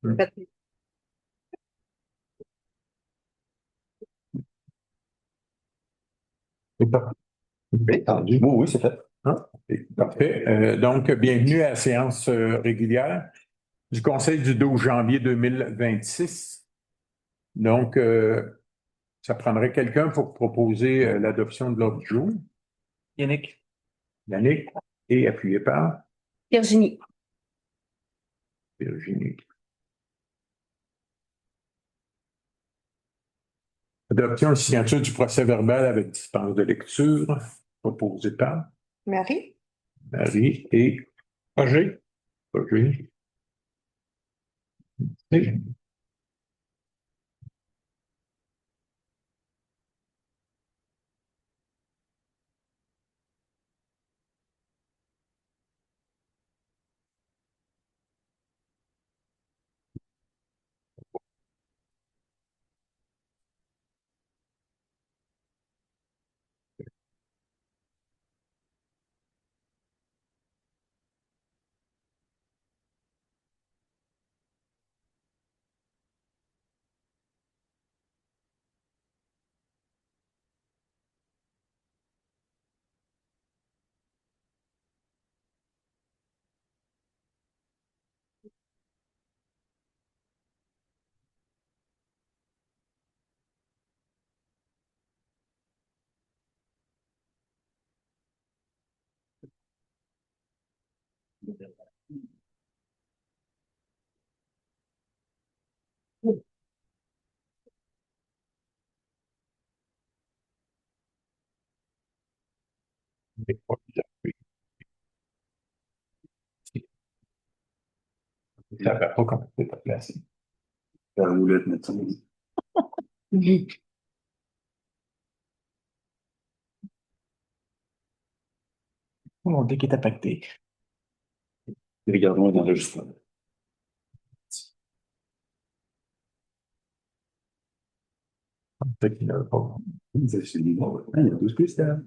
Fait- C'est parfait. Oui, entendu. Oui, oui, c'est fait. Hein? Parfait. Donc, bienvenue à la séance régulière du Conseil du 12 janvier 2026. Donc, ça prendrait quelqu'un pour proposer l'adoption de l'ordre du jour. Yannick. Yannick, et appuyé par Virginie. Virginie. Adoption et signature du procès verbal avec dispense de lecture, proposé par Marie. Marie et Roger. Roger. Et ça ne va pas comment c'est pas placé. La roulette, maintenant. On dit qu'il est impacté. Regardons dans l'enregistrement. Peut-être qu'il n'avait pas. C'est bon. Il y a 12 pistes, là.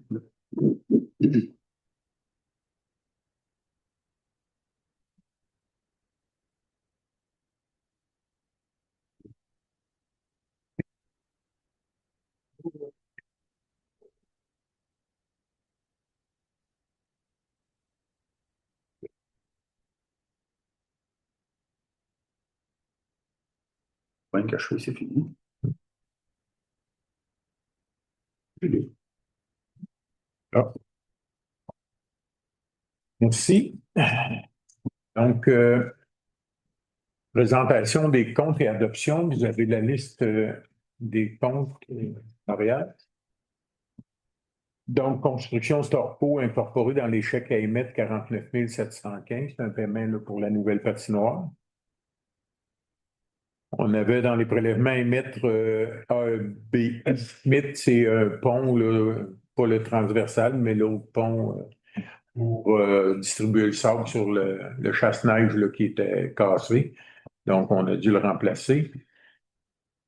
Point caché, c'est fini. Ah, merci. Donc, présentation des comptes et adoptions. Vous avez la liste des comptes arrière. Donc, construction Storpo incorporée dans les chèques à émettre 49 715. C'est un paiement là, pour la nouvelle patinoire. On avait dans les prélèvements à émettre AEB Smith, c'est un pont, là, pas le transversal, mais l'autre pont pour distribuer le sable sur le chasse-neige là, qui était cassé. Donc, on a dû le remplacer.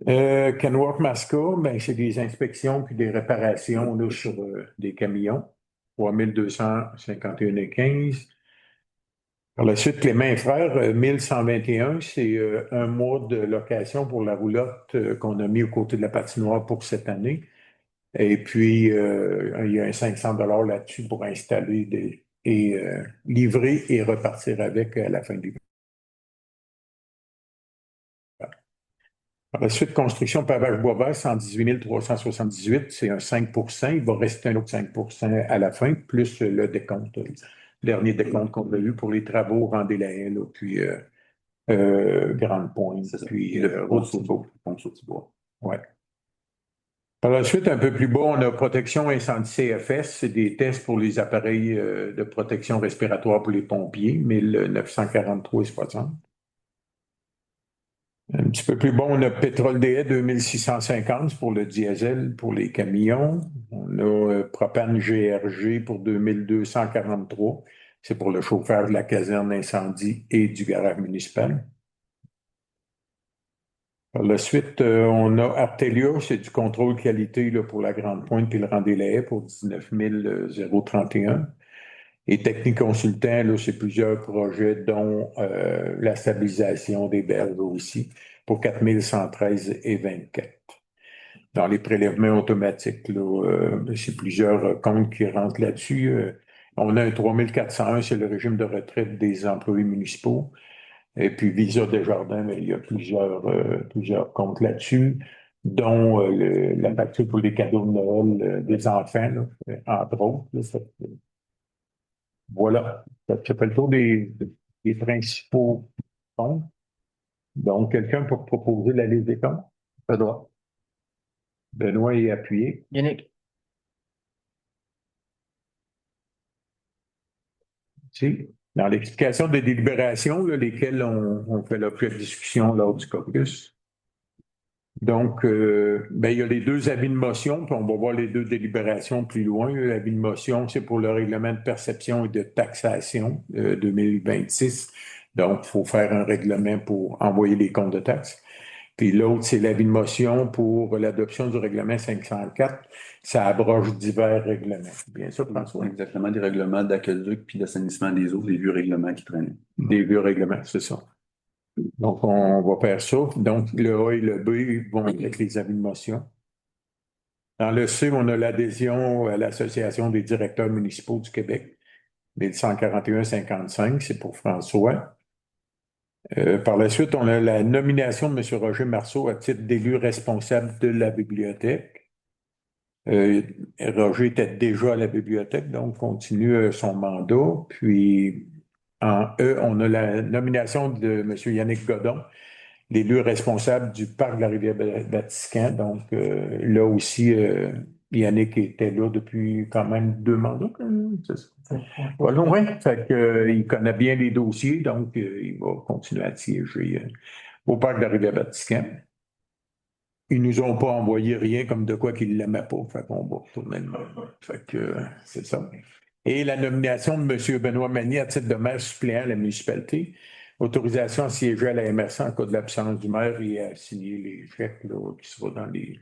Kenworth Masca, ben, c'est des inspections puis des réparations là, sur des camions. 3251,15. Par la suite, Clément et Frères, 1121, c'est un mois de location pour la roulotte qu'on a mis aux côtés de la patinoire pour cette année. Et puis, il y a un 500 là-dessus pour installer et livrer et repartir avec à la fin du mois. Par la suite, construction pavage bois vert, 118 378, c'est un 5%. Il va rester un autre 5% à la fin, plus le décompte, le dernier décompte qu'on a eu pour les travaux Rendez la haie, là, puis Grande Pointe, puis Route-Thibault. Ouais. Par la suite, un peu plus bas, on a protection incendie CFS, c'est des tests pour les appareils de protection respiratoire pour les pompiers, 1943,60. Un petit peu plus bas, on a pétrole DE 2650 pour le diesel pour les camions. On a propane GRG pour 2243. C'est pour le chauffeur de la caserne incendie et du garage municipal. Par la suite, on a Artelia, c'est du contrôle qualité là, pour la Grande Pointe puis le Rendez-la-Haie pour 19 031. Et technique consultant, là, c'est plusieurs projets, dont la stabilisation des berges aussi, pour 4113 et 24. Dans les prélèvements automatiques, là, c'est plusieurs comptes qui rentrent là-dessus. On a un 3401, c'est le régime de retraite des employés municipaux. Et puis Visa Desjardins, mais il y a plusieurs comptes là-dessus, dont la facture pour les cadeaux de Noël des enfants, là, entre autres. Là, voilà, ça fait le tour des principaux comptes. Donc, quelqu'un pour proposer la liste des comptes? Benoît. Benoît est appuyé. Yannick. Si. Dans l'explication des délibérations, là, lesquelles on fait l'objet de discussion lors du caucus. Donc, ben, il y a les deux avis de motion, puis on va voir les deux délibérations plus loin. L'avis de motion, c'est pour le règlement de perception et de taxation 2026. Donc, il faut faire un règlement pour envoyer les comptes de taxes. Puis l'autre, c'est l'avis de motion pour l'adoption du règlement 504. Ça abroge divers règlements. Bien sûr, François. Exactement, des règlements d'aqueduc puis d'assainissement des eaux, des vieux règlements qui traînaient. Des vieux règlements, c'est ça. Donc, on va faire ça. Donc, le A et le B vont être les avis de motion. Dans le C, on a l'adhésion à l'Association des directeurs municipaux du Québec, 1141-55, c'est pour François. Par la suite, on a la nomination de M. Roger Marceau à titre d'élu responsable de la bibliothèque. Roger était déjà à la bibliothèque, donc continue son mandat. Puis, en E, on a la nomination de M. Yannick Godon, l'élu responsable du parc de la Rivière-Batiscan. Donc, là aussi, Yannick était là depuis quand même 2 mandats. C'est ça. Pas loin. Fait que, il connaît bien les dossiers, donc il va continuer à siéger au parc de la Rivière-Batiscan. Ils nous ont pas envoyé rien comme de quoi qu'ils l'aimaient pas. Fait qu'on va retourner le même. Fait que, c'est ça. Et la nomination de M. Benoît Magny à titre de maire suppléant à la municipalité. Autorisation à siéger à la MRC en cas de l'absence du maire et à signer les chèques là, qui seront dans les.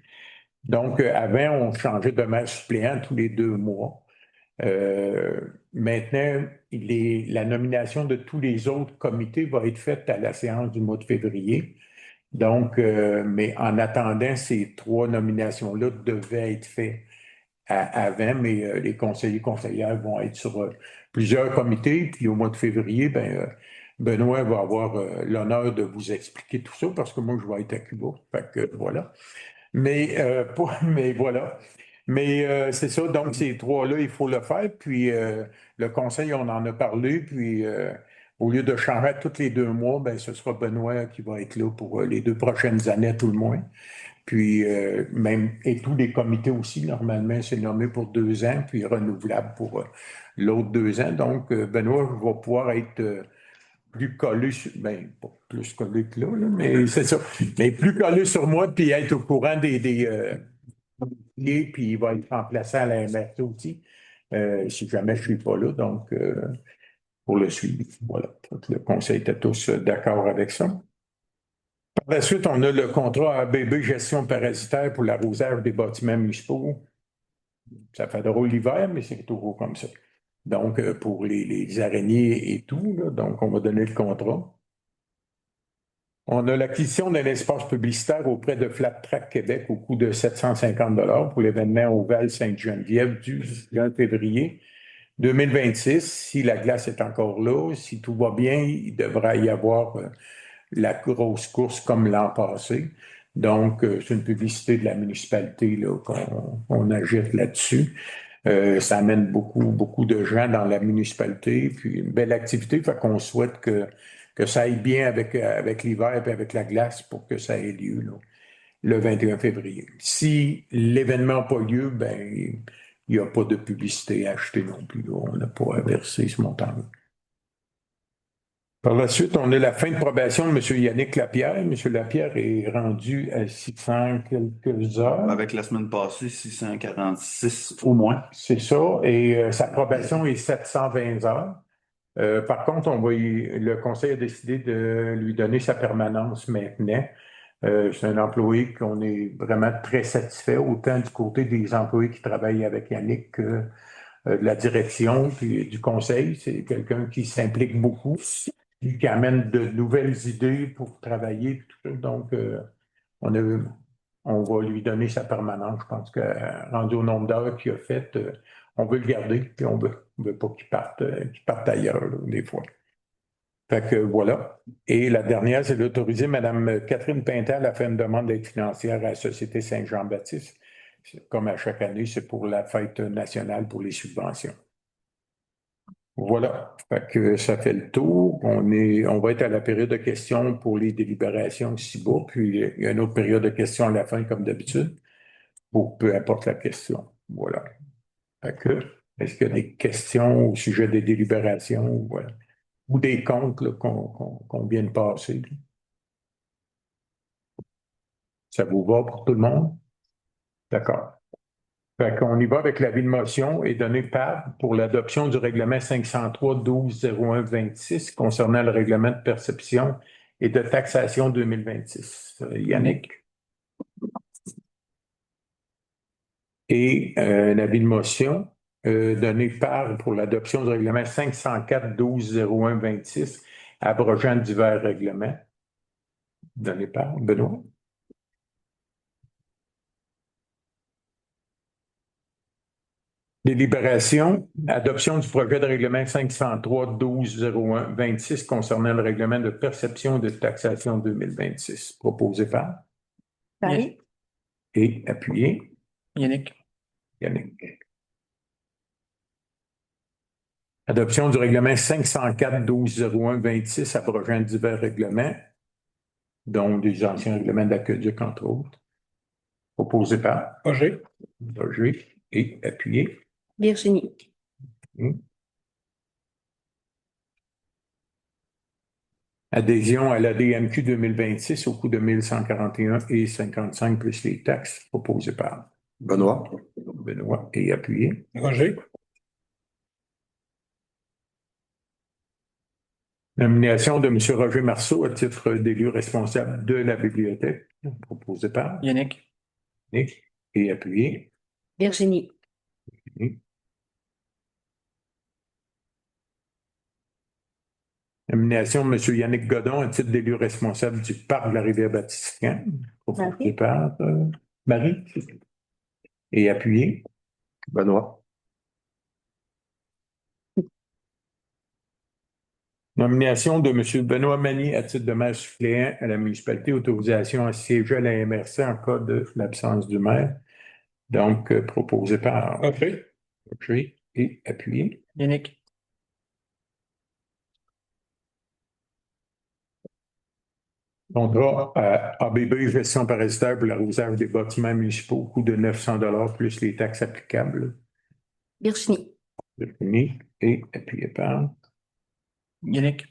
Donc, avant, on changeait de maire suppléant tous les 2 mois. Maintenant, la nomination de tous les autres comités va être faite à la séance du mois de février. Donc, mais en attendant, ces 3 nominations-là devaient être faites avant, mais les conseillers conseillères vont être sur plusieurs comités. Puis au mois de février, ben, Benoît va avoir l'honneur de vous expliquer tout ça parce que moi, je vais être à Cuba. Fait que voilà. Mais, mais voilà. Mais c'est ça, donc ces 3-là, il faut le faire. Puis le conseil, on en a parlé. Puis au lieu de changer tous les 2 mois, ben, ce sera Benoît qui va être là pour les 2 prochaines années, à tout le moins. Puis même, et tous les comités aussi, normalement, c'est nommé pour 2 ans, puis renouvelable pour l'autre 2 ans. Donc, Benoît va pouvoir être plus collé, ben, pas plus collé que là, mais c'est ça. Mais plus collé sur moi, puis être au courant puis il va être remplaçant à la MRC aussi, si jamais je ne suis pas là, donc pour le suivi. Voilà. Donc, le conseil était tous d'accord avec ça. Par la suite, on a le contrat ABB gestion parasitaire pour l'arrosage des bâtiments municipaux. Ça fait drôle l'hiver, mais c'est toujours comme ça. Donc, pour les araignées et tout, là, donc on va donner le contrat. On a l'acquisition d'un espace publicitaire auprès de Flat Track Québec au coût de 750 pour l'événement Oval Sainte-Geneviève du 1 février 2026. Si la glace est encore là, si tout va bien, il devrait y avoir la grosse course comme l'an passé. Donc, c'est une publicité de la municipalité là, qu'on agite là-dessus. Ça amène beaucoup de gens dans la municipalité, puis une belle activité. Fait qu'on souhaite que ça aille bien avec l'hiver et avec la glace pour que ça ait lieu là, le 21 février. Si l'événement n'a pas lieu, ben il n'y a pas de publicité à acheter non plus. Là. On n'a pas à verser ce montant-là. Par la suite, on a la fin de probation de M. Yannick Lapierre. M. Lapierre est rendu à 600 quelques heures. Avec la semaine passée, 646 au moins. C'est ça. Et sa probation est 720 heures. Par contre, le conseil a décidé de lui donner sa permanence maintenant. C'est un employé qu'on est vraiment très satisfait, autant du côté des employés qui travaillent avec Yannick que de la direction puis du conseil. C'est quelqu'un qui s'implique beaucoup, qui amène de nouvelles idées pour travailler. Puis tout ça. Donc, on va lui donner sa permanence. Je pense que rendu au nombre d'heures qu'il a fait, on veut le garder, puis on veut pas qu'il parte ailleurs, là, des fois. Fait que voilà. Et la dernière, c'est d'autoriser Mme Catherine Pintal à faire une demande d'aide financière à la Société Saint-Jean-Baptiste. Comme à chaque année, c'est pour la fête nationale pour les subventions. Voilà. Fait que ça fait le tour. On va être à la période de questions pour les délibérations ci-bas, puis il y a une autre période de questions à la fin, comme d'habitude, pour peu importe la question. Voilà. Fait que, est-ce qu'il y a des questions au sujet des délibérations? Voilà. Ou des comptes là, qu'on vient de passer? Ça vous va pour tout le monde? D'accord. Fait qu'on y va avec l'avis de motion et donné par pour l'adoption du règlement 503-12-01-26 concernant le règlement de perception et de taxation 2026. Yannick? Et un avis de motion donné par pour l'adoption du règlement 504-12-01-26 abrogeant divers règlements. Donné par Benoît? Délibération, adoption du projet de règlement 503-12-01-26 concernant le règlement de perception et de taxation 2026, proposé par Paris. et appuyé Yannick. Yannick. Adoption du règlement 504-12-01-26 abrogeant divers règlements, dont des anciens règlements d'aqueduc, entre autres, proposé par Roger. Roger et appuyé. Virginie. Adhésion à l'ADMQ 2026 au coût de 1141,55 plus les taxes proposées par Benoît. Benoît et appuyé. Roger. Nomination de M. Roger Marceau à titre d'élu responsable de la bibliothèque proposé par Yannick. Nick et appuyé. Virginie. Nomination de M. Yannick Godon à titre d'élu responsable du parc de la Rivière-Batiscan, proposé par Marie et appuyé. Benoît. Nomination de M. Benoît Magny à titre de maire suppléant à la municipalité, autorisation à siéger à la MRC en cas de l'absence du maire. Donc, proposé par Roger. Roger et appuyé. Yannick. Contrat à ABB Gestion parasitaire pour l'arrosage des bâtiments municipaux au coût de 900 plus les taxes applicables. Virginie. Virginie et appuyé par Yannick.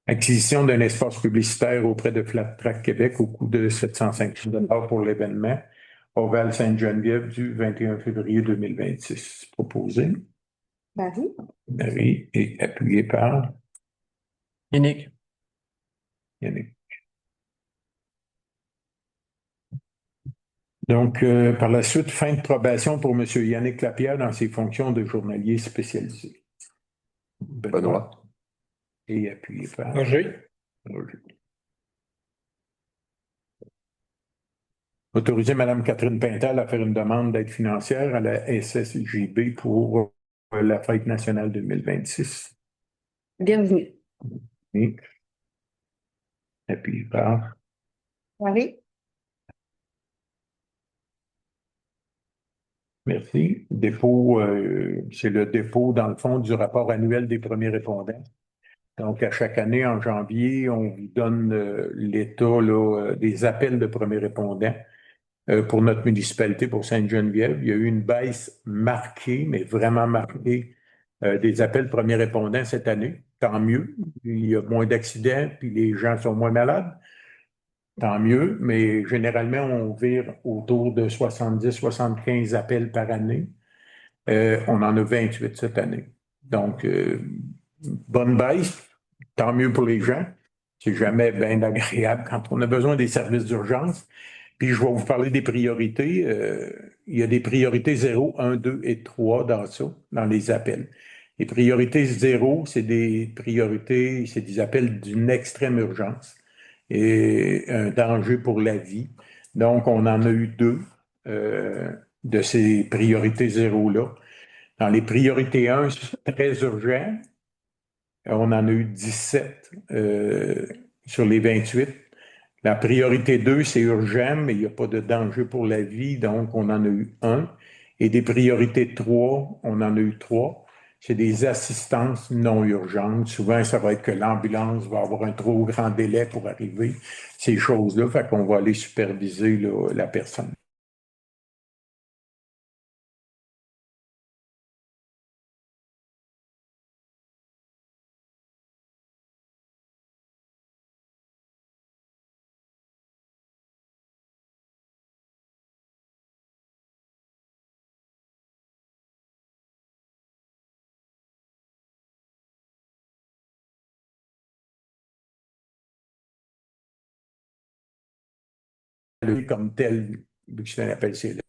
acquisition d'un espace publicitaire auprès de Flat Track Québec au coût de 750 pour l'événement Oval Sainte-Geneviève du 21 février 2026. Proposé. Paris. Marie et appuyé par Yannick. Yannick. Donc, par la suite, fin de probation pour M. Yannick Lapierre dans ses fonctions de journalier spécialisé. Benoît. Et appuyé par Roger. Roger. Autoriser Mme Catherine Pintal à faire une demande d'aide financière à la SSJB pour la fête nationale 2026. Bienvenue. Et appuyé par Paris. merci. Dépôt, c'est le dépôt, dans le fond, du rapport annuel des premiers répondants. Donc, à chaque année, en janvier, on vous donne l'état des appels de premiers répondants pour notre municipalité, pour Sainte-Geneviève. Il y a eu une baisse marquée, mais vraiment marquée, des appels premiers répondants cette année. Tant mieux. Il y a moins d'accidents, puis les gens sont moins malades. Tant mieux, mais généralement, on vire autour de 70-75 appels par année. On en a 28 cette année. Donc, bonne baisse, tant mieux pour les gens. C'est jamais bien agréable quand on a besoin des services d'urgence. Puis je vais vous parler des priorités. Il y a des priorités 0, 1, 2 et 3 dans ça, dans les appels. Les priorités 0, c'est des priorités, c'est des appels d'une extrême urgence et un danger pour la vie. Donc, on en a eu 2 de ces priorités 0-là. Dans les priorités 1, c'est très urgent. On en a eu 17 sur les 28. La priorité 2, c'est urgent, mais il n'y a pas de danger pour la vie, donc on en a eu 1. Et des priorités 3, on en a eu 3. C'est des assistances non urgentes. Souvent, ça va être que l'ambulance va avoir un trop grand délai pour arriver. Ces choses-là, fait qu'on va aller superviser là, la personne. Comme tel, vu que c'est un appel CLS.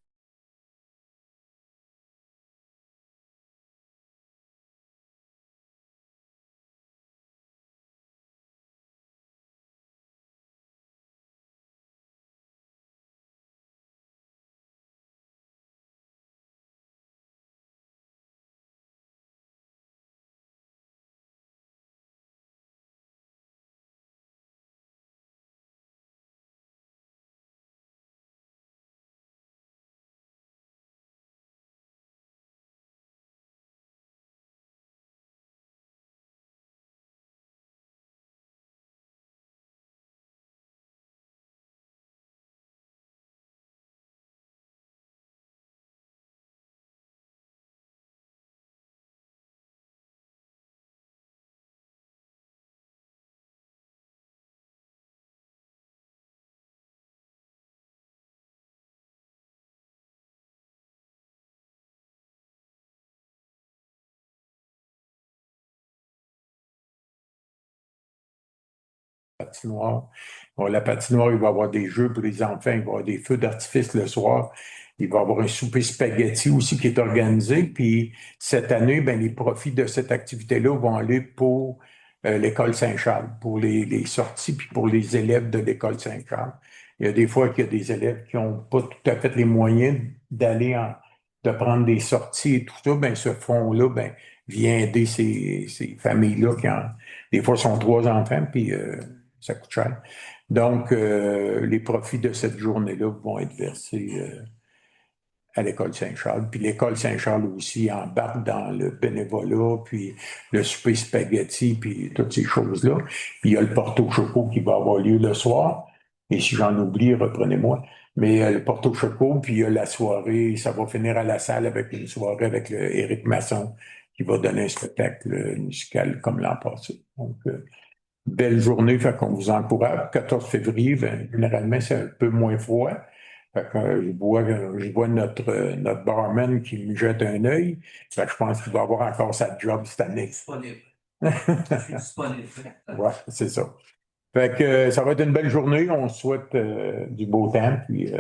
Patinoire. Bon, la patinoire, il va y avoir des jeux pour les enfants, il va y avoir des feux d'artifice le soir. Il va y avoir un souper spaghetti aussi qui est organisé. Puis cette année, ben, les profits de cette activité-là vont aller pour l'école Saint-Charles, pour les sorties, puis pour les élèves de l'école Saint-Charles. Il y a des fois qu'il y a des élèves qui n'ont pas tout à fait les moyens de prendre des sorties et tout ça. Ben, ce fonds-là, ben, vient aider ces familles-là qui ont, des fois, sont 3 enfants, puis ça coûte cher. Donc, les profits de cette journée-là vont être versés à l'école Saint-Charles. Puis l'école Saint-Charles aussi embarque dans le bénévolat, puis le souper spaghetti, puis toutes ces choses-là. Puis il y a le Porto Choco qui va avoir lieu le soir. Et si j'en oublie, reprenez-moi. Mais le Porto Choco, puis il y a la soirée, ça va finir à la salle avec une soirée avec le Éric Masson qui va donner un spectacle musical comme l'an passé. Donc, belle journée, fait qu'on vous encourage. 14 février, ben, généralement, c'est un peu moins froid. Fait que, je vois notre barman qui me jette un œil. Fait que je pense qu'il va avoir encore sa job cette année. Disponible. Je suis disponible. Ouais, c'est ça. Fait que ça va être une belle journée. On souhaite du beau temps. Puis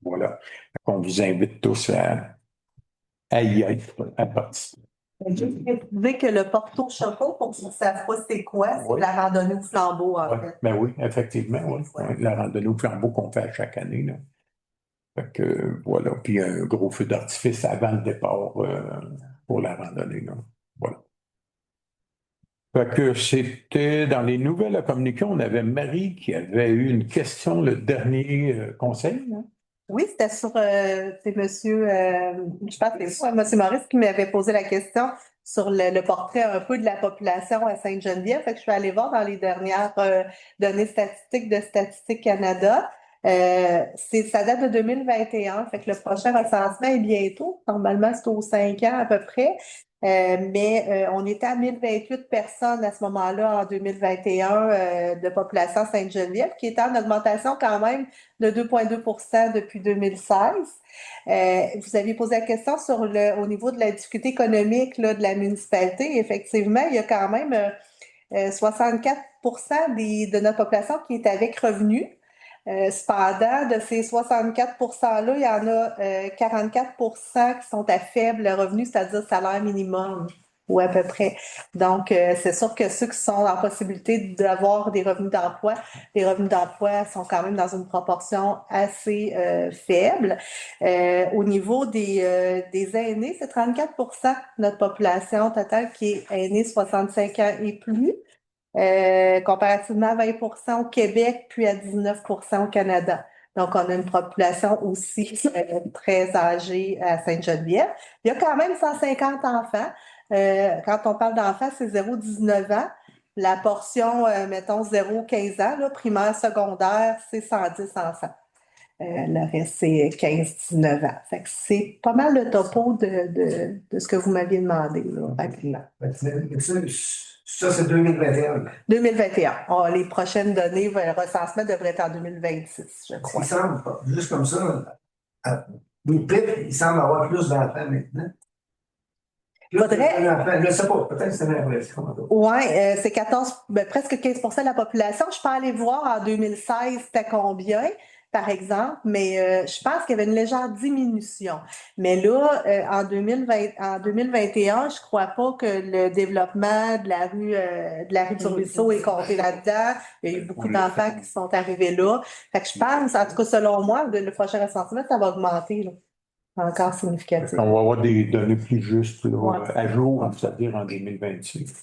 voilà. Fait qu'on vous invite tous à y être, à participer. Juste préciser que le Porto Choco, pour ceux qui ne savent pas c'est quoi, c'est Oui. la randonnée au flambeau, en Ouais, fait. ben oui, effectivement, oui. Ouais, la randonnée au flambeau qu'on fait à chaque année, là. Fait que voilà. Puis un gros feu d'artifice avant le départ pour la randonnée, là. Voilà. Fait que c'était dans les nouvelles à communiquer, on avait Marie qui avait eu une question, le dernier conseil, hein? Oui, c'était sur, c'est monsieur, je pense que c'est monsieur Maurice qui m'avait posé la question sur le portrait un peu de la population à Sainte-Geneviève. Fait que je suis allée voir dans les dernières données statistiques de Statistique Canada. Ça date de 2021, fait que le prochain recensement est bientôt. Normalement, c'est aux 5 ans à peu près. Mais on était à 1028 personnes à ce moment-là en 2021 de population Sainte-Geneviève, qui était en augmentation quand même de 2,2 % depuis 2016. Vous aviez posé la question sur au niveau de la difficulté économique là, de la municipalité. Effectivement, il y a quand même 64 % de notre population qui est avec revenus. Cependant, de ces 64 %-là, il y en a 44 % qui sont à faible revenu, c'est-à-dire salaire minimum, ou à peu près. Donc, c'est sûr que ceux qui sont en possibilité d'avoir des revenus d'emploi, les revenus d'emploi sont quand même dans une proportion assez faible. Au niveau des aînés, c'est 34 % de notre population totale qui est aînée 65 ans et plus. Comparativement à 20 % au Québec, puis à 19 % au Canada. Donc, on a une population aussi très âgée à Sainte-Geneviève. Il y a quand même 150 enfants. Quand on parle d'enfants, c'est 0-19 ans. La portion, mettons, 0-15 ans, là, primaire, secondaire, c'est 110 enfants. Le reste, c'est 15-19 ans. Fait que c'est pas mal le topo de ce que vous m'aviez demandé, là, rapidement. Ça, c'est 2021. 2021. Oh, les prochaines données, le recensement devrait être en 2026, je crois. Il semble, juste comme ça, les PIP, il semble avoir plus d'enfants maintenant. Faudrait- Je ne sais pas, peut-être que c'est l'impression. Oui, c'est 14, presque 15 % de la population. Je peux aller voir en 2016, c'était combien, par exemple, mais je pense qu'il y avait une légère diminution. Mais là, en 2021, je crois pas que le développement de la rue du Ruisseau est compté là-dedans. Il y a eu beaucoup d'enfants qui sont arrivés là. Fait que je pense, en tout cas, selon moi, le prochain recensement, ça va augmenter, là. Encore significatif. On va avoir des données plus justes là, Ouais. à jour, c'est-à-dire en 2026.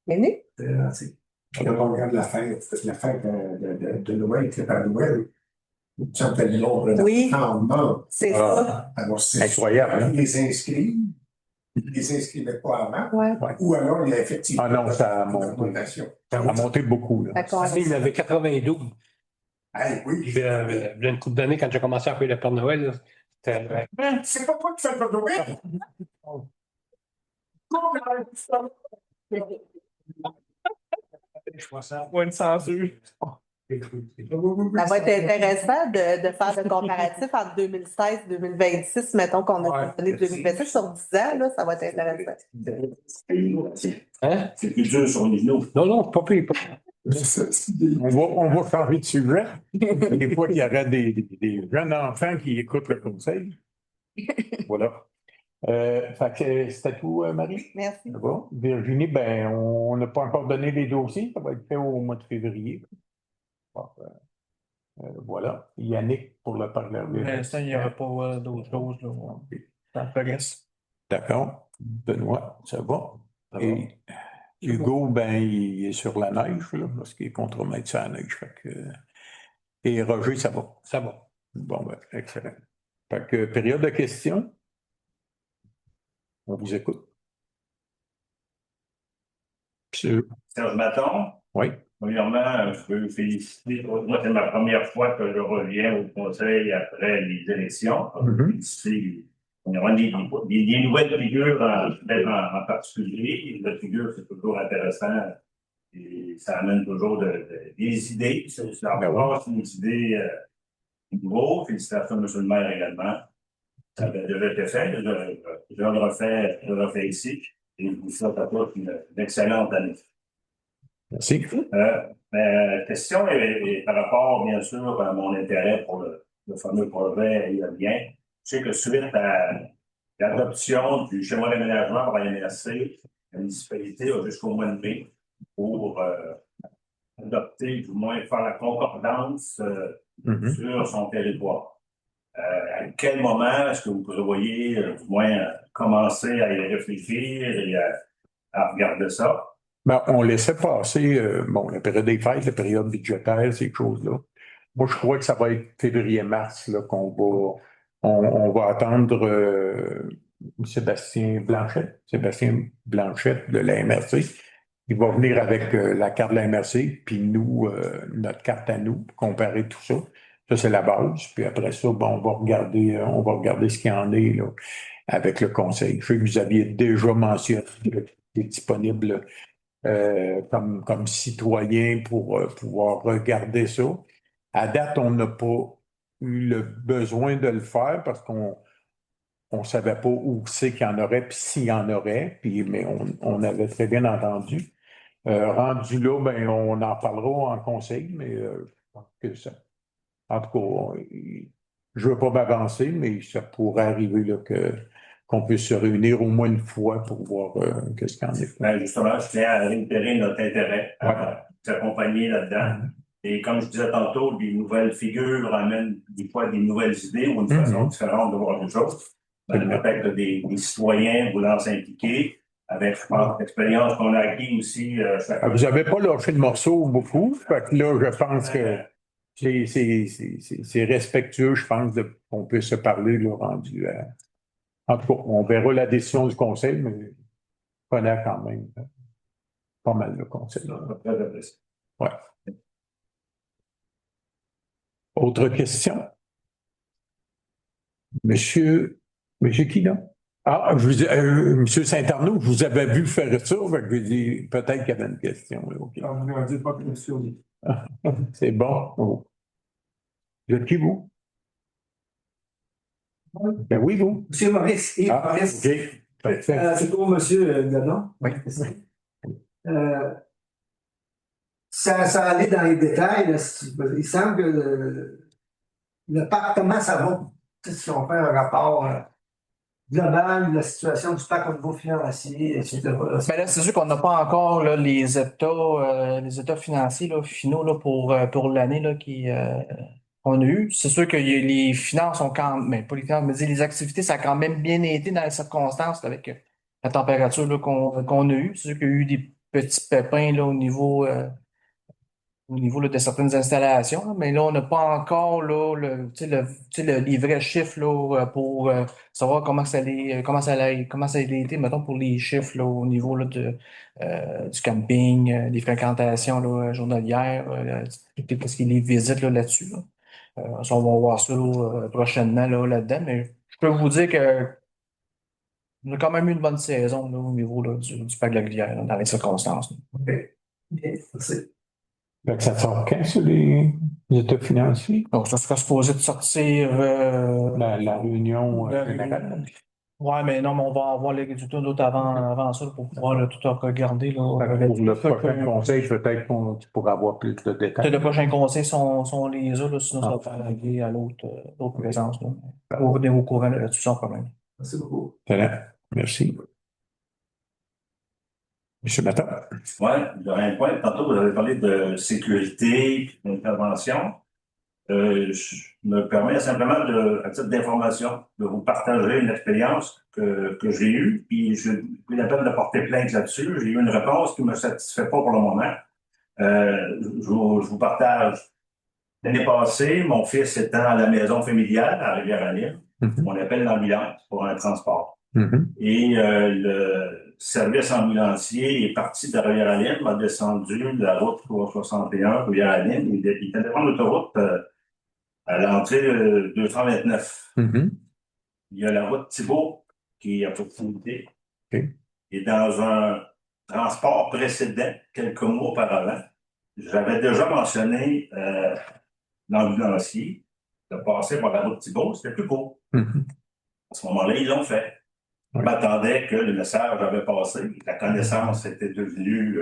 Aîné? Quand on regarde la fête de Noël, c'est pas Noël. Ça fait le nombre Oui. d'enfants. C'est Ah. ça. Alors, c'est Incroyable, hein? ils les inscrivent. Ils les inscrivaient pas avant. Ouais. Ou alors, il y a effectivement. Ah non, ça a une monté. augmentation. Ça a monté beaucoup. Là. D'accord. Il y en avait 92. Hey, oui. Il y a une couple d'années, quand j'ai commencé à faire le Père Noël, là, c'était C'est pas toi qui fais le Noël. une censure. Ça va être intéressant de faire le comparatif entre 2016 et 2026. Mettons qu'on a donné 2026 sur 10 ans, là, ça va être intéressant. Hein? C'est plus dur sur les genoux. Non, non, pas pire. On va changer de sujet. Des fois, il y aurait des jeunes enfants qui écoutent le conseil. Voilà. Fait que c'était tout, Marie? Merci. Ça va? Virginie, ben, on n'a pas encore donné les dossiers. Ça va être fait au mois de février. Bon, voilà. Yannick pour le parler. Pour l'instant, il n'y aura pas d'autres choses. Là. Ça progresse. D'accord. Benoît, ça va? Ça va. Et Hugo, ben, il est sur la neige, là, parce qu'il est contre-maître à la neige. Et Roger, ça va? Ça va. Bon, ben, excellent. Fait que, période de questions. On vous écoute. Monsieur. Serge Maton, Oui. premièrement, je veux vous féliciter. Moi, c'est ma première fois que je reviens au conseil après les élections. Je veux féliciter. On y aura des nouvelles figures, peut-être en particulier. Les figures, c'est toujours intéressant et ça amène toujours des idées. C'est des idées nouveaux. Félicitations, M. le maire, également. Ça avait déjà été fait. Je le refais ici. Et je vous souhaite à tous une excellente année. Merci. Ma question est par rapport, bien sûr, à mon intérêt pour le fameux projet éolien. Je sais que suite à l'adoption du schéma d'aménagement par la MRC, la municipalité a jusqu'au mois de mai pour adopter, du moins faire la concordance sur son territoire. À quel moment est-ce que vous prévoyez, du moins, commencer à y réfléchir et à regarder ça? Ben, on laissait passer la période des fêtes, la période budgétaire, ces choses-là. Moi, je crois que ça va être février-mars là, on va attendre Sébastien Blanchette de la MRC. Il va venir avec la carte de la MRC, puis nous, notre carte à nous, comparer tout ça. Ça, c'est la base. Puis après ça, on va regarder ce qu'il y en est là, avec le conseil. Je sais que vous aviez déjà mentionné qu'il est disponible comme citoyen pour pouvoir regarder ça. À date, on n'a pas eu le besoin de le faire parce qu'on ne savait pas où c'est qu'il y en aurait, puis s'il y en aurait, mais on avait très bien entendu. Rendu là, ben, on en parlera en conseil, mais je pense que En tout cas, je ne veux pas m'avancer, mais ça pourrait arriver là, qu'on puisse se réunir au moins une fois pour voir qu'est-ce qu'il y en est. Ben, justement, je tiens à réitérer notre intérêt Ouais. à s'accompagner là-dedans. Et comme je disais tantôt, des nouvelles figures amènent des fois des nouvelles idées ou une façon différente de voir les choses. Ben, peut-être que des citoyens voulant s'impliquer avec, je pense, l'expérience qu'on a acquis aussi. Vous n'avez pas lâché de morceaux beaucoup, fait que là, je pense que c'est respectueux, je pense, qu'on puisse se parler là, rendu à... En tout cas, on verra la décision du conseil, mais je connais quand même pas mal le conseil. Très apprécié. Ouais. Autre question? Monsieur qui, là? Ah, Monsieur Saint-Arnaud, je vous avais vu faire ça, fait que je dis peut-être qu'il y avait une question. Là, ok. On ne dit pas que monsieur. C'est bon. Oh. Vous êtes qui, vous? Ben oui, vous. Monsieur Maurice, Yves Ah, Maurice. OK. Parfait. C'est pour Monsieur Godon. Oui. Ça allait dans les détails. Là, il semble que le parc, comment ça va? Si on fait un rapport global de la situation du parc au niveau financier, etc. Ben là, c'est sûr qu'on n'a pas encore là, les états financiers là, finaux là, pour l'année là, qu'on a eu. C'est sûr que les finances ont quand même, pas les finances, mais les activités, ça a quand même bien été dans les circonstances là, avec la température là, qu'on a eue. C'est sûr qu'il y a eu des petits pépins là, au niveau là, de certaines installations, là, mais là, on n'a pas encore là, les vrais chiffres là, pour savoir comment ça a été, mettons, pour les chiffres là, au niveau là, du camping, des fréquentations là, journalières, qu'est-ce qu'il y a les visites là, là-dessus. Là. Ça, on va voir ça là, prochainement là-dedans, mais je peux vous dire que on a quand même eu une bonne saison là, au niveau là, du parc de la Rivière, là, dans les circonstances. Là. OK. Merci. Fait que ça sort quand, sur les états financiers? Donc, ça serait supposé de sortir. La réunion la générale. Ouais, mais non, mais on va avoir les résultats d'autres avant ça pour pouvoir là, tout regarder. Là, Pour le prochain conseil, peut-être qu'on pourra avoir plus de détails. le prochain conseil sont les autres, là, sinon ça va faire aller à l'autre présence. Là. Pour venir au courant là-dessus sans problème. Merci beaucoup. Excellent. Merci. Monsieur Matin. Oui, j'aurais un point. Tantôt, vous avez parlé de sécurité et d'intervention. Je me permets simplement, à titre d'information, de vous partager une expérience que j'ai eue, puis j'ai pris la peine de porter plainte là-dessus. J'ai eu une réponse qui ne me satisfait pas pour le moment. Je vous partage. L'année passée, mon fils étant à la maison familiale à Rivière-à-L'Île, on appelle l'ambulance pour un transport. Et le service ambulancier est parti de Rivière-à-L'Île, m'a descendu de la route 361 Rivière-à-L'Île. Il était devant l'autoroute à l'entrée 229. Il y a la route Thibault qui est à proximité. Et dans un transport précédent, quelques mois auparavant, j'avais déjà mentionné l'ambulancier de passer par la route Thibault, c'était plus court. À ce moment-là, ils l'ont fait. Je m'attendais que le message avait passé, la connaissance était devenue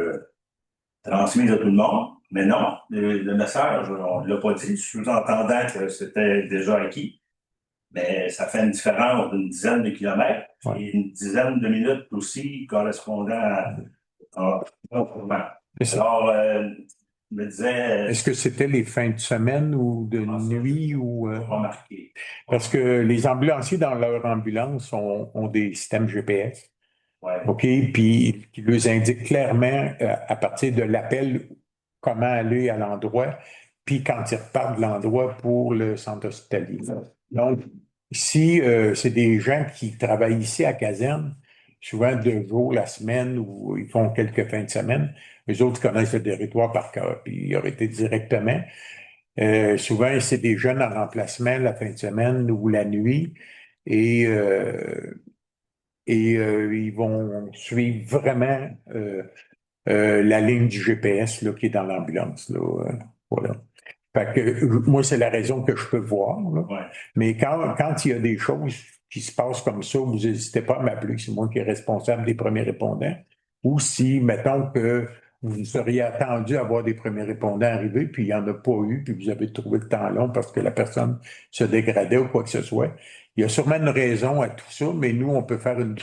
transmise à tout le monde, mais non, le message, on ne l'a pas dit, sous-entendant que c'était déjà acquis, mais ça fait une différence d'une dizaine de kilomètres et une dizaine de minutes aussi correspondant à alors, je me disais... Est-ce que c'était les fins de semaine ou de nuit ou... remarqué. Parce que les ambulanciers dans leur ambulance ont des systèmes GPS. OK? Puis qui leur indiquent clairement à partir de l'appel comment aller à l'endroit, puis quand ils repartent de l'endroit pour le centre hospitalier. Donc, si c'est des gens qui travaillent ici à caserne, souvent 2 jours la semaine ou ils font quelques fins de semaine, les autres connaissent le territoire par cœur, puis ils auraient été directement. Souvent, c'est des jeunes en remplacement la fin de semaine ou la nuit et ils vont suivre vraiment la ligne du GPS là, qui est dans l'ambulance. Là, voilà. Fait que, moi, c'est la raison que je peux voir. Là. Mais quand il y a des choses qui se passent comme ça, vous n'hésitez pas à m'appeler. C'est moi qui est responsable des premiers répondants. Ou si, mettons que vous seriez attendu à voir des premiers répondants arriver, puis il n'y en a pas eu, puis vous avez trouvé le temps long parce que la personne se dégradait ou quoi que ce soit. Il y a sûrement une raison à tout ça, mais nous, on peut faire une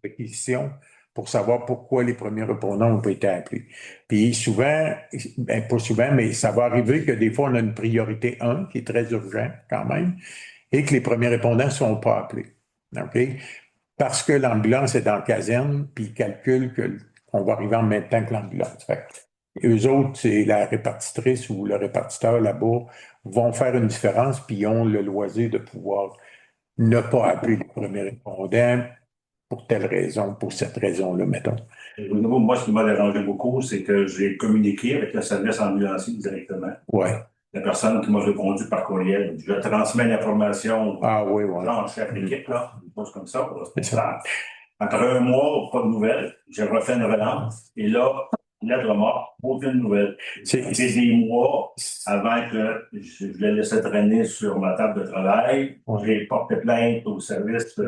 réquisition pour savoir pourquoi les premiers répondants n'ont pas été appelés. Puis souvent, ben pas souvent, mais ça va arriver que des fois, on a une priorité 1 qui est très urgent quand même, et que les premiers répondants ne sont pas appelés. OK? Parce que l'ambulance est dans la caserne, puis ils calculent qu'on va arriver en même temps que l'ambulance. Fait que eux autres, c'est la répartitrice ou le répartiteur là-bas, vont faire une différence, puis ils ont le loisir de pouvoir ne pas appeler les premiers répondants pour telle raison, pour cette raison-là, mettons. Au niveau, moi, ce qui m'a dérangé beaucoup, c'est que j'ai communiqué avec le service ambulancier directement. Ouais. La personne qui m'a répondu par courriel, je transmets l'information Ah oui, oui. au chef d'équipe, là, une chose comme ça. C'est ça. Après un mois, pas de nouvelles. J'ai refait une relance. Et là, lettre morte, aucune nouvelle. C'est des mois avant que je l'ai laissé traîner sur ma table de travail. J'ai porté plainte au service.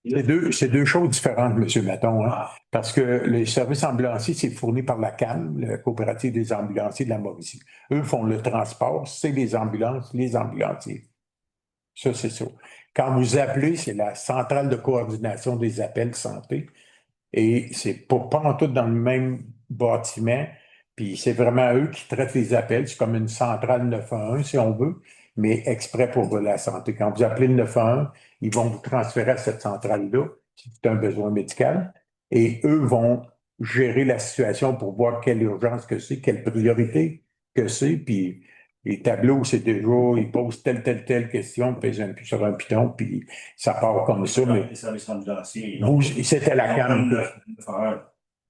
C'est deux choses différentes, M. Maton, hein? Parce que le service ambulancier, c'est fourni par la CAM, la coopérative des ambulanciers de la Mauricie. Eux font le transport, c'est les ambulances, les ambulanciers. Ça, c'est ça. Quand vous appelez, c'est la centrale de coordination des appels santé. Et c'est pas en tout dans le même bâtiment. Puis c'est vraiment eux qui traitent les appels. C'est comme une centrale 911, si on veut, mais exprès pour la santé. Quand vous appelez le 911, ils vont vous transférer à cette centrale-là, si c'est un besoin médical. Et eux vont gérer la situation pour voir quelle urgence que c'est, quelle priorité que c'est. Puis les tableaux, c'est déjà, ils posent telle question, pèsent un sur un piton, puis ça part comme ça. Mais Les services ambulanciers. c'était la CAM.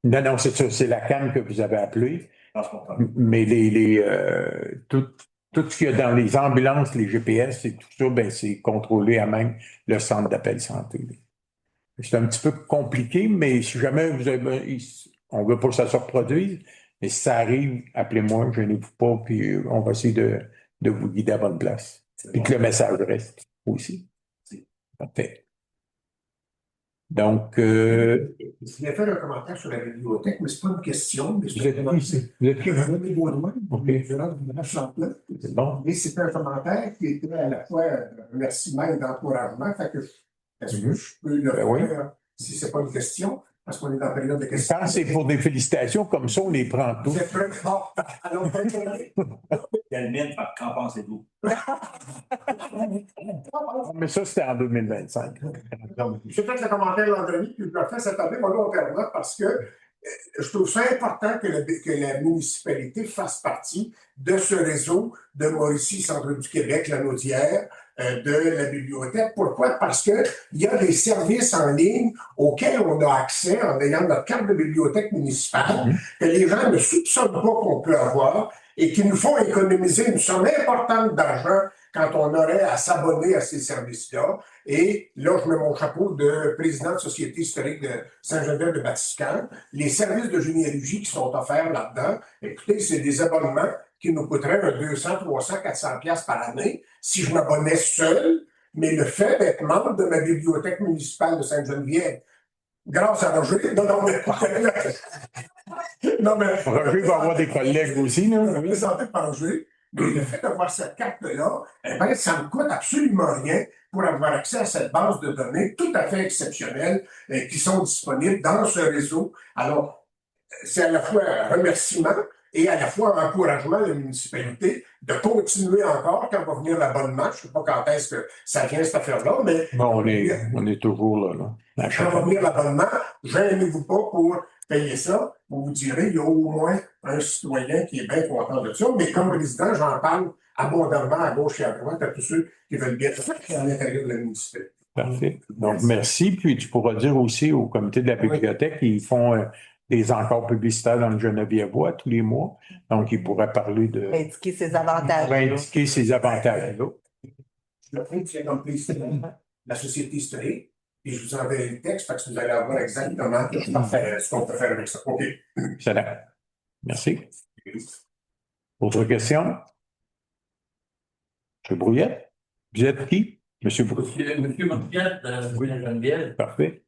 Non, c'est ça, c'est la CAM que vous avez appelé. Mais tout ce qu'il y a dans les ambulances, les GPS et tout ça, ben, c'est contrôlé à même le centre d'appel santé. C'est un petit peu compliqué, mais si jamais on veut pas que ça se reproduise, mais si ça arrive, appelez-moi, gênez-vous pas, puis on va essayer de vous guider à la bonne place. Puis que le message reste aussi. Parfait. Donc, Je voulais faire un commentaire sur la bibliothèque, mais c'est pas une question. Mais vous êtes ici. Vous êtes qui? René Baudouin, OK. je rentre de la Champlain. C'est bon. Et c'était un commentaire qui était à la fois un remerciement et d'encouragement. Fait que est-ce que je peux le Ben oui. faire si c'est pas une question? Parce qu'on est dans la période de questions. Quand c'est pour des félicitations, comme ça, on les prend tous. Vous êtes prêts? Bon, allons, Delmine, qu'en pensez-vous? Mais ça, c'était en 2025. J'ai fait le commentaire l'an dernier, puis je le refais cette année volontairement parce que je trouve ça important que la municipalité fasse partie de ce réseau de Mauricie, Centre du Québec, la Naudière, de la bibliothèque. Pourquoi? Parce que il y a des services en ligne auxquels on a accès en ayant notre carte de bibliothèque municipale, que les gens ne soupçonnent pas qu'on peut avoir et qui nous font économiser une somme importante d'argent quand on aurait à s'abonner à ces services-là. Et là, je mets mon chapeau de président de Société historique de Saint-Geneviève-de-Batiscan. Les services de généalogie qui sont offerts là-dedans, écoutez, c'est des abonnements qui nous coûteraient un 200, 300, 400 piastres par année si je m'abonnais seul. Mais le fait d'être membre de ma bibliothèque municipale de Sainte-Geneviève, grâce à Roger, non, mais Roger va avoir des collègues aussi, là. présenté par Roger. Mais le fait d'avoir cette carte-là, eh bien, ça me coûte absolument rien pour avoir accès à cette base de données tout à fait exceptionnelle qui sont disponibles dans ce réseau. Alors, c'est à la fois un remerciement et à la fois un encouragement à la municipalité de continuer encore quand va venir l'abonnement. Je ne sais pas quand est-ce que ça vient, cette affaire-là, mais Bon, on est toujours là. quand va venir l'abonnement, gênez-vous pas pour payer ça. Vous vous direz, il y a au moins un citoyen qui est bien content de ça. Mais comme président, j'en parle abondamment à gauche et à droite à tous ceux qui veulent bien faire à l'intérieur de la municipalité. Parfait. Donc, merci. Puis, tu pourras dire aussi au comité de la bibliothèque qu'ils font des encarts publicitaires dans le Genevièvois tous les mois. Donc, ils pourraient parler de... Indiquer ses avantages. indiquer ses avantages-là. Le prix vient comme président de la Société historique. Et je vous enverrai le texte parce que vous allez avoir exactement ce qu'on peut faire avec ça. OK. Excellent. Merci. Autre question? M. Brouillette? Vous êtes qui? M. Brouillette. Monsieur Marquette, Geneviève. Parfait.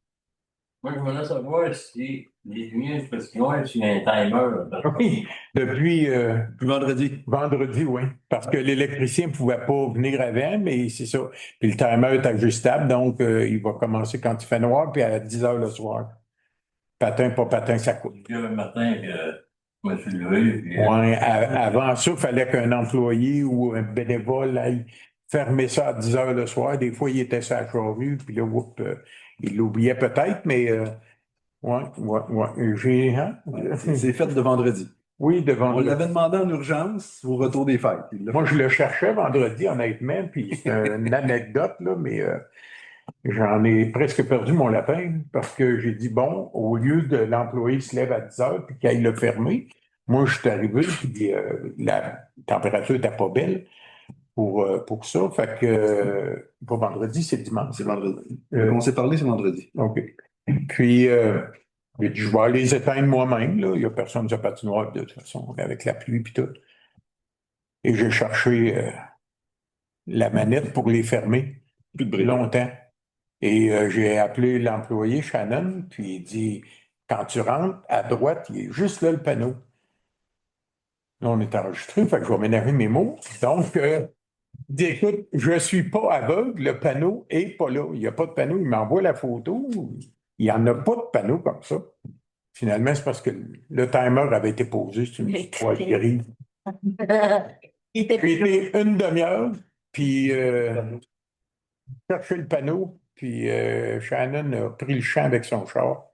Moi, je voudrais savoir si les lumières parce qu'ils ont sur un timer. Oui, depuis Vendredi. vendredi, oui. Parce que l'électricien ne pouvait pas venir avant, mais c'est ça. Puis le timer est ajustable, donc il va commencer quand il fait noir, puis à 10 heures le soir. Patin, pas patin, ça coûte. Puis le matin, je me suis levé. Puis, Ouais, avant ça, il fallait qu'un employé ou un bénévole aille fermer ça à 10 heures le soir. Des fois, il était sur la charrue, puis là, il l'oubliait peut-être, mais j'ai, hein? C'est fait de vendredi. Oui, devant On l'avait demandé en urgence au retour des fêtes. Moi, je le cherchais vendredi, honnêtement, puis c'est une anecdote, là, mais j'en ai presque perdu mon lapin parce que j'ai dit, bon, au lieu de l'employé se lève à 10 heures puis qu'il aille le fermer, moi, je suis arrivé, puis la température n'était pas belle pour ça. Fait que, pas vendredi, c'est dimanche. C'est vendredi. On s'est parlé, c'est vendredi. OK. Puis, j'ai dit, je vais aller les éteindre moi-même, là. Il n'y a personne sur la patinoire, de toute façon, avec la pluie puis tout. Et j'ai cherché la manette pour les fermer Plus de bris. longtemps. Et j'ai appelé l'employé Shannon, puis il dit, quand tu rentres, à droite, il est juste là le panneau. Là, on est enregistré, fait que je vais m'énerver mes mots. Donc, il dit, écoute, je ne suis pas aveugle, le panneau n'est pas là. Il n'y a pas de panneau, il m'envoie la photo. Il n'y en a pas de panneau comme ça. Finalement, c'est parce que le timer avait été posé sur une petite toile grise. J'ai été une demi-heure, puis chercher le panneau, puis Shannon a pris le champ avec son char.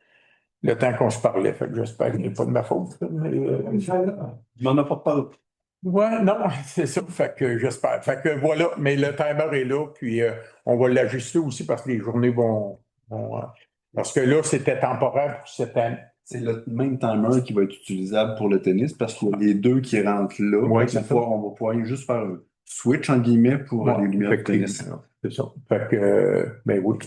Le temps qu'on se parlait, fait que j'espère que ce n'est pas de ma faute. Mais, Il m'en a pas parlé. ouais, non, c'est ça. Fait que j'espère. Fait que voilà, mais le timer est là, puis on va l'ajuster aussi parce que les journées vont, parce que là, c'était temporaire pour cette année. C'est le même timer qui va être utilisable pour le tennis parce qu'il y a les deux qui rentrent là. Ouais, Donc, c'est ça. on va pouvoir juste faire un switch, en guillemets, pour Ouais, les lumières de tennis. effectivement, c'est ça. Fait que, ben oui,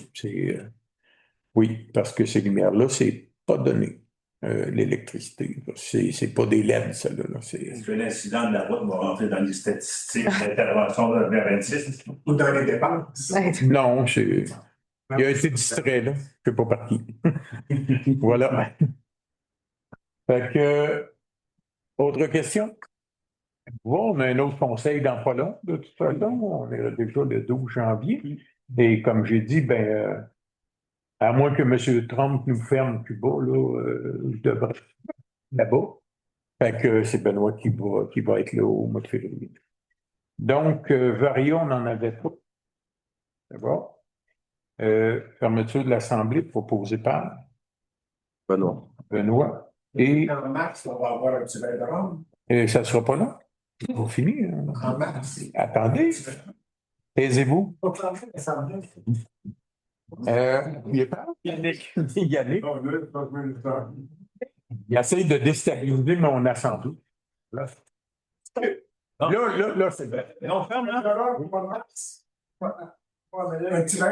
oui, parce que ces lumières-là, c'est pas donné, l'électricité. C'est pas des LED, celles-là. Est-ce que l'incident de la route va rentrer dans les statistiques d'intervention de V26? Ou dans les dépenses. Non, il a été distrait, là. Je sais pas par qui. Voilà. Fait que, autre question? Bon, on a un autre conseil dans pas long, de toute façon. On est déjà le 12 janvier. Et comme j'ai dit, ben, à moins que M. Trump nous ferme Cuba, là, je devrais là-bas. Fait que c'est Benoît qui va être là au mois de février. Donc, Vario, on en avait pas. D'abord. Fermeture de l'Assemblée proposée par Benoît. Et En mars, on va avoir un petit verre de rhum. ça ne sera pas là. C'est pas fini. Hein. En mars. Attendez. Taisez-vous. Pas fermer l'Assemblée. Il est pas Yannick. Yannick. Non, là, c'est pas le temps. Il essaye de déstabiliser mon assemblée. Là, c'est vrai. On ferme, là? Au mois de mars. Un petit verre.